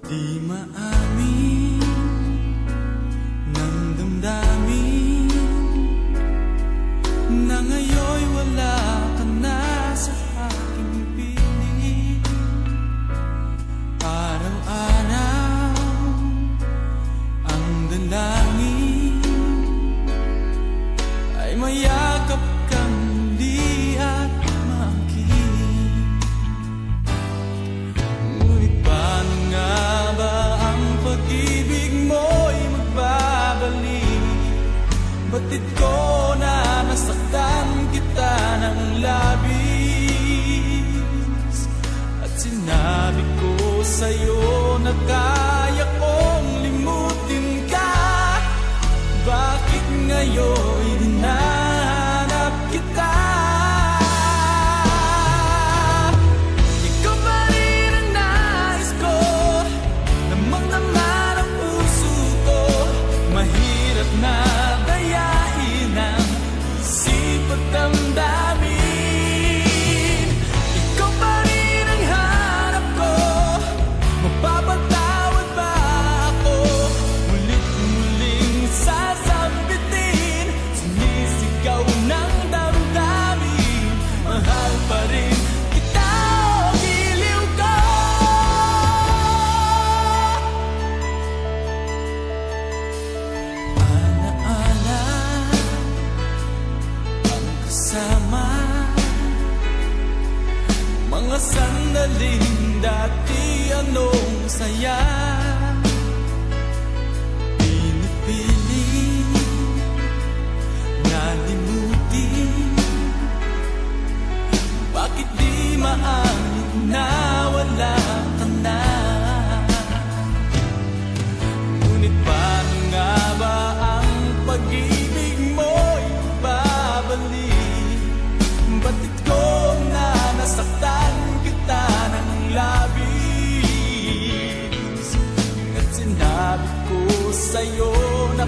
Di maamin ng damdamin na ngayon'y wala ka na sa aking piling. Araw-araw ang dalangin ay mayakap kang muli at makinig. Ngunit paano nga ba ang pag-ibig mo'y magbabalik? Batid ko na nasaktan kita ng labis, at sinabi ko sa'yo na kaya kong limutin ka. Bakit ngayon hinahanap kita? Ikaw pa rin ang nais ko, namang naman ang puso ko. Mahirap na dayain ang isip at damdamin. Ikaw pa rin ang hanap ko, mapapatawad ba ako? Mulit-muling sasambitin, sumisigaw ng damdamin. Mahal pa rin kita, o giliw ko. Alaala ang kasama, mga sandaling dati anong saya. Pinipilit na limutin, bakit di maamin na wala ka na? Ngunit paano nga ba ang pag-ibig mo'y babalik? Batid ko na nasaktan kita ng labis, at sinabi ko sa'yo na